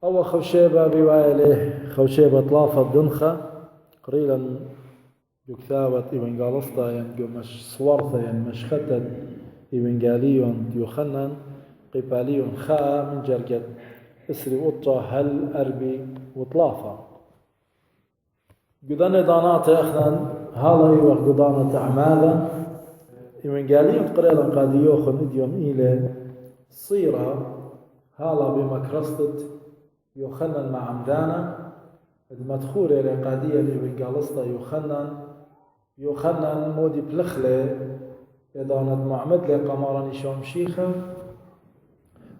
أو خوشيبة بوايله خوشيبة طلافة دنخة قريلا يكثاوت إبن قالستا مش صورتا مش ختت إبن قاليون يخنن قباليون خاء من جرقت اسري أطرة هل أربي وطلافة قدان دانات أخنا هالي وقدانة أعمالا إبن قاليون قريلا قاد يوخن إديوم إلى صيرة هالا بمكرستت يخنن مع عمدانا المدخول إلى قادية إبن قالستا يخنن مودي بلخلة إذا معمد لي قمارا نشام شيخة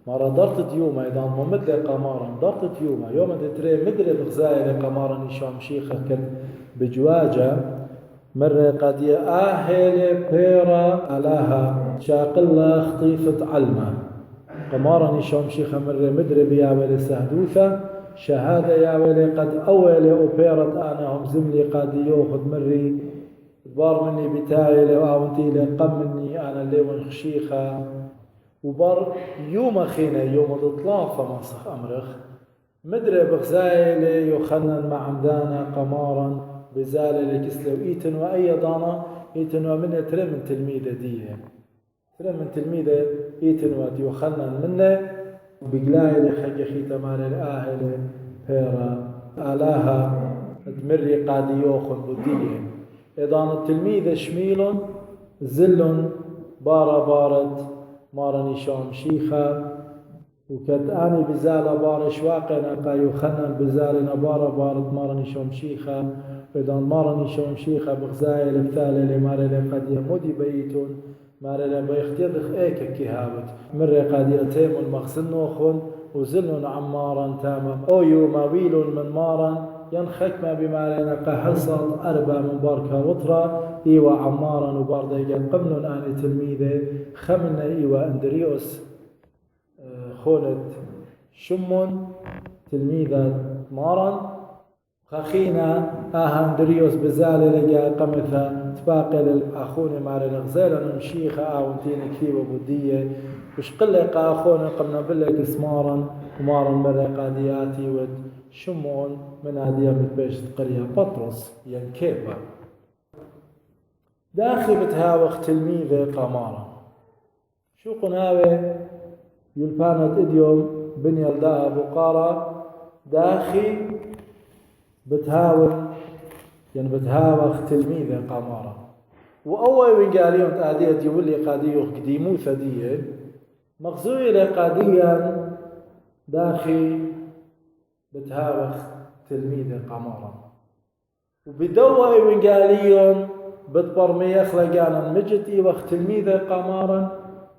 مرة دارت ديوما إذا معمد لي قمارا دارت ديوما يوم تتري مدري بغزاية لقمارا نشام شيخة كان بجواجة مرة قادية آهل بيرا ألاها شاقلة خطيفة علمة قمارا نشام شيخة مرة مدري بياولي سهدوثة شهادة يا ولي قد أولي أوبيرت أنا هم زملي قد يوخذ مري بار مني بتاعي لو أونتي لقم مني أنا اللي ونخشيخة وبار يوم خينا يوم الإطلاف منصخ أمرخ مدري بغزايلي يخنن مع عمدانا قمارا بزالي لكسلو إيتن وأي دانا إيتن ومنه ترى من تلميذة دي ترى من تلميذة إيتن ودي يخنن منه بقلاي لخي خيتا مال الآهل هيرا آلاها تمري قادي يوخن بديه إذا التلميذ شميل زل بارت مارا نشام شيخا وكت آني بزالة بار شواقنا قا يخنن بزالنا بارت مارا نشام شيخا إذا مارا نشام شيخا بغزايا لبثالة لمارا لقد يمودي بيتون مارا لبيختيضخ ايكا كهابت مرة قد يتيم المغسل نوخن وزلن عمارا تاما او يوماويل من مارا ينخك ما بمارنا قحصت أربع من باركا وطرا إيوا عمارا وبارديقا قمن آني تلميذة خمنا إيوا أندريوس خونت شمون تلميذة مارا خخينا أندريوس بزالي لقى قمثا تباقي للأخوني ماري الغزالة نمشيخة أونتين كثيبة بدية وش قلقا أخوني قمنا بلك اسمارا ومارا مرة قادياتي ود شمون من هذه متباشت قرية بطرس ينكيبا داخل بتهاوخ تلميذة قمارا شو قناوي يلبانت إديوم بني الداها بقارة داخل بتهاوخ بتهاوخ تلميذة قمارا وأول من قاليهم تأدية يولي قاديوخ قديمو ثدية مغزوية لقاديا داخل بتهاوخ تلميذة قمارا وبدوى من قاليهم بتبرميخ لقانا مجتي وقت تلميذة قمارا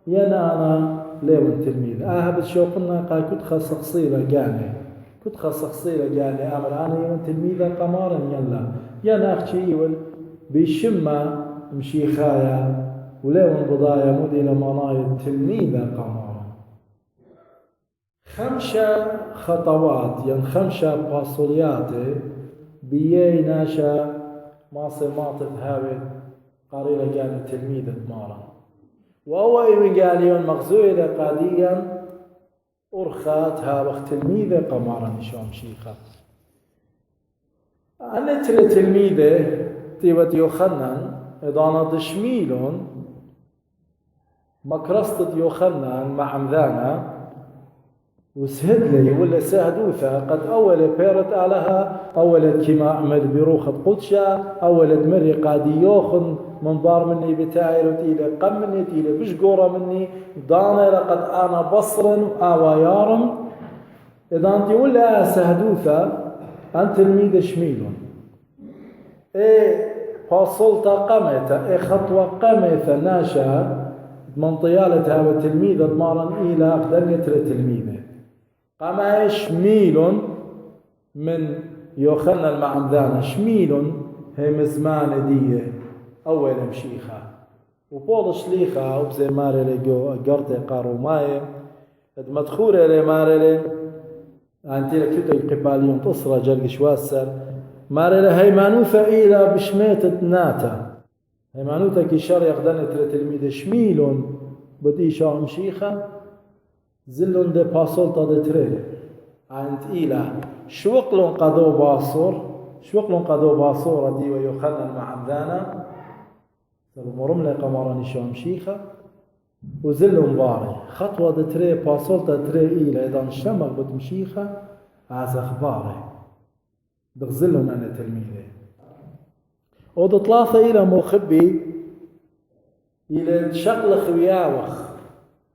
ينانا ليون تلميذة بتشوقنا قا كنت خصصيلة قاني كنت خصصيلة قاني أمر أنا يون تلميذة قمارا ينا أختي يول بشمة مشيخايا وليون بضايا مدي لمنايا تلميذة قمارا خمسة خطوات خمسة باصوليات بيي ناشا ماصي ماطف هاوي قاريلة كانت تلميذة مارا وأول من قاليون مغزوية قاديا أرخات هاوخ تلميذة قمارا نشام شيخة أنا ترى تلميذة تيبت يوخنن إذا دشميلون مكرستة يوخنن مع عمذانا وسهد لي ولا سهدوثة قد أول بيرت علىها أولد كما أعمل بروخة قدشة أولد مري قادي يوخن من بار مني بتاعي إلى قم مني إلى بشقورة مني دانا لقد أنا بصرا وآويارم إذا أنت ولا سهدوثة أنت تلميذ شميلون فاصلت قمت خطوة قمت ناشا من طيالتها وتلميذة مارا إلى أقدر تلميذة قام شميل من يوخنا المعمدان شميل هي مزمان دي أول مشيخة وبول شليخة وبزي ماري لجو قرتي قارو ماي مدخورة لماري لي أنتي لكتو قباليون تصرى جرق شواسر ماري لي هيمانوثة إلى بشميتة ناتا هيمانوثة كي شر يقدن تلميذ شميل بدي شام شيخة زلون دي باسولتا دي تري عند إلى شوقلون قدو باصور دي ويخلن مع عمدانا مرم لي قمراني شوم شيخة وزلهم باري خطوة تري باصولتا تري إلى إذا الشمر بتمشيخة عز أخباري بغزلهم أنا تلميذي ودو ثلاثة إلى مخبي إلى شغل خوياوخ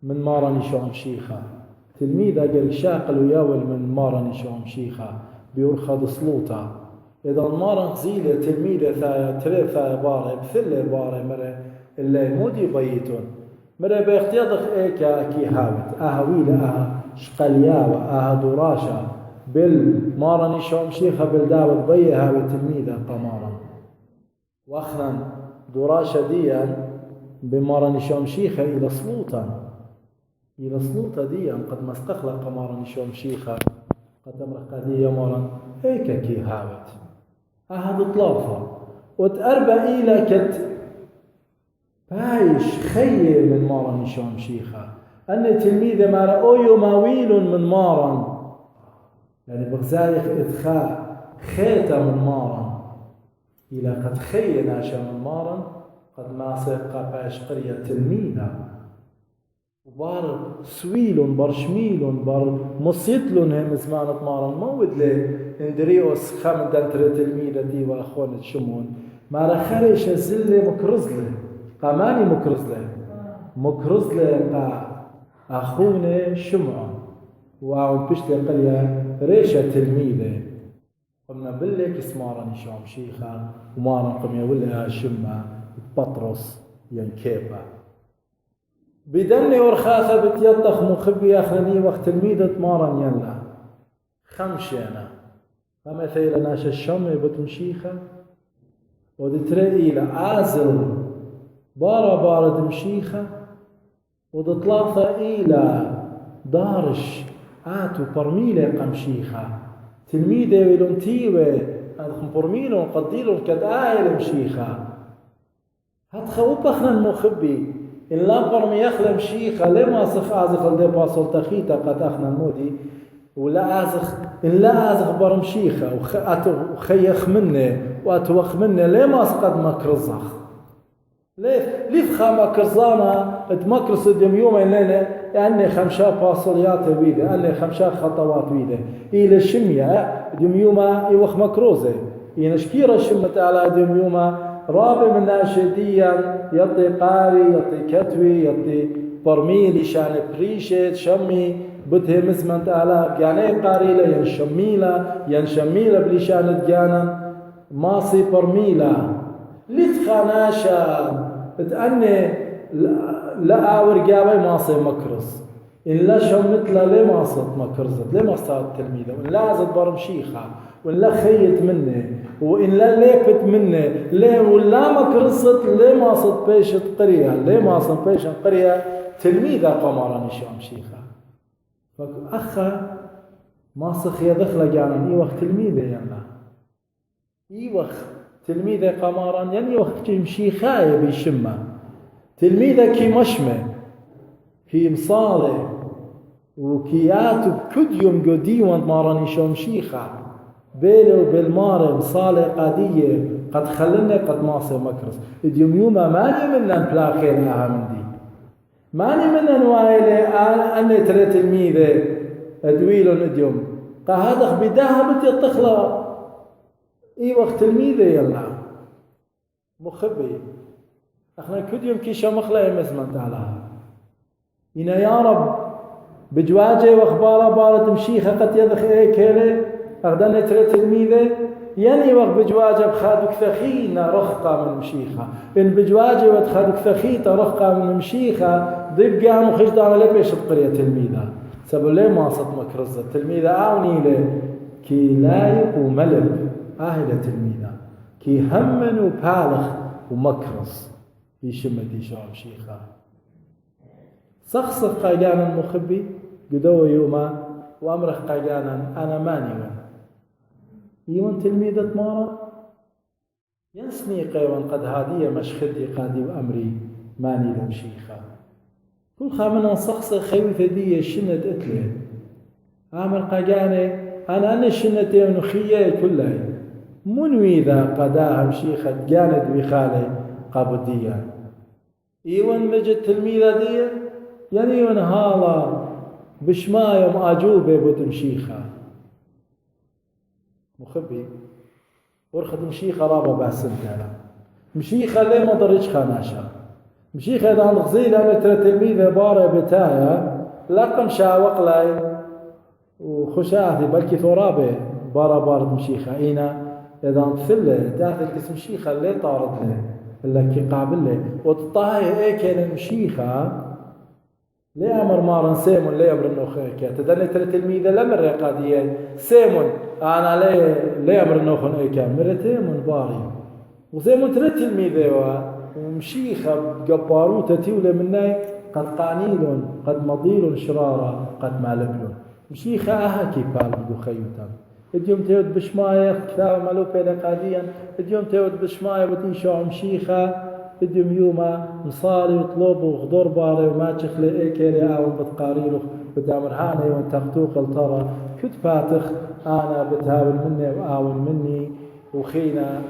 من ماراني شوم شيخة تلميذة قال شاقل وياول من ماراني شوم شيخة بيرخد سلوطة إذا المارن زيلة تلميذة ثايا تري ثايا باري بثلة باري مرة اللي مودي بيتون مرة باختياضخ إيكا كي هاوت أهويلة شقلياوة دراشة بالماراني شوم شيخة بالداوت بي هاوي تلميذة قمارا واخنا دراشة ديا بماراني شوم شيخة إلى سلوطة ديا قد ما استخلق قماراني شوم شيخة قد امرق ديا مارن هيك كي هاوت هاد طلافة وتأربى إلى كت بايش خير من مارن شوم شيخة أن تلميذة مارا أويو ماويل من مارن يعني بغزايخ إدخاء خيطة من مارن إلى قد خير ناشا من مارن قد ما سيبقى بايش قرية تلميذة وبار سويلون بار شميلون بار مصيتلون هم زمانة مارن مود لي اندريوس خامن دانتر تلميذة دي واخوان تشمون مارا خريش الزلة مكرزلة قاماني مكرزلة قا أخونا شمعون وعون بشتي قليا ريشة تلميذة قمنا بلك اسمارني شوم شيخا ومارن قميا ولا شمع بطرس ينكيبا بدني ورخاثة بتيطخ مخبي أخرني وقت تلميذة مارن يلا خمشينا فمثل ناش الشمع بتمشيخا ودترئي لآزل بارا دمشيخة ودطلاثة إلى دارش آتو برميلة قمشيخة تلميذة ولنتيوة أدخم برميلون قديلون كد آيل مشيخة هتخوب أخنا المخبي إن لا برمي يخلى مشيخة لما سخ آزخ الدي باصل تخيطة قد أخنا المودي ولا آزخ إن لا آزخ برمشيخة وخيخ منه وأتوخ منه لما سقد مكرزخ ليف خامة كرزانا تمكرس ديم يومين لنا يعني خمسة باصليات بيده يعني خمسة خطوات بيده إلى شمية ديم يوما يوخ مكروزة ينشكير الشمة على ديم يوما رابع من ناشديا يطي قاري يطي كتوي يطي برميل شان بريشة شمي بده مزمنت على يعني قاري لا ينشميلا بلشان ديانا ماصي برميلا لتخاناشا تأني لا ورقاوي ماصي مكرز إن لا شمتلا ليه ماصت مكرزت ليه ما صارت تلميذة وإن لا زد برمشيخة وإن لا خيت منه وإن لا ليفت منه ليه ولا مكرزت ليه ماصت بيشت قرية ليه ماصت بيشت قرية تلميذة قمراني شامشيخة فأخا ماصخ يدخل جانا إيوخ تلميذة يلا إيوخ تلميذة قمارا يعني وقت يمشي خايب يشمه تلميذة كي مشمه كي مصالة وكياتو كد يوم قدي وانت ماراني شوم شيخة بيلو بالمارة مصالة قادية قد خلنا قد ماصر مكرس اليوم يوما ماني منا بلاخي لها من دي ماني منا نوايلة أني ترى تلميذة أدويلون اليوم قهدخ بداها بتيطخلا اي وقت تلميذه يلا مخبي احنا كل يوم كيشا مخلا يمزمن تعالى إنا يا رب بجواجه واخباره بارد مشيخه قد يدخ ايه كيله اغدان ترى تلميذه يعني وقت بجواجه بخادك ثخينا رخقه من مشيخه ان بجواجه وتخادك ثخيته رخقه من مشيخه ضيب قام وخجد على لبيش القريه تلميذه سبب ليه ما صد مكرزه تلميذه اعوني له كي لايق وملل أهل تلميذة كي همن وبالغ ومكرس في شمتي شعب شيخة سخصف قاقانا المخبي قدوه يوما وأمرخ قاقانا أنا ماني من يوم تلميذة مارا ينسني قيوان قد هادية مشخدي قادي وأمري ماني لمشيخة كل خامنا سخصف خيوثة دي شند اتله عامر قاقاني أنا الشنتين ونخية كلها منوي ذا قداها مشيخة جاند وخالي قابدية إيوان مجد تلميذة دي يعني إيوان هالا بشما يوم أجوبة بتمشيخة مخبي ورخد مشيخة رابا باسمتها مشيخة ليه ما ضريش خاناشا مشيخة إذا عندك زيلة متر تلميذة بارة بتايا لكم شاوق لاي وخشاهدي بلكي ثرابة بارة مشيخة إينا إذا مثله تاخذ كسم مشيخة اللي طارد له إلا كي قابل له وتطاهي إيه كان المشيخة ليه أمر مارن سيمون ليه أمر النوخيك تدني ترى تلميذة لمر قادية سيمون أنا ليه أمر النوخن إيه كان مرتين باري وسيمون ترى تلميذة ومشيخة جباروتة تولى مني قد قانيل قد مضيل شرارة قد مالبل مشيخة أهكي بالبدو خيوتام اليوم تود بشماية كتاب مالوبة لقاديا اليوم تود بشماية وتنشع مشيخة اليوم يوما مصاري وطلوب وغدور باري وما تخلي ايكيري او بتقاريرو بدامر هاني وانتقتوق الترى كنت فاتخ انا بتهاول مني واول مني وخينا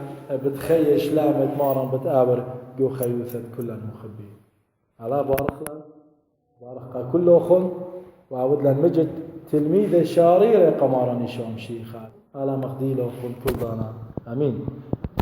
بتخيش لامد مارا بتآبر جو خيوثة كل المخبين على بارخ كل أخن وعود لنمجد تلميذ شارير قمارا نشام شيخا على مخديله وخن كل دانا أمين.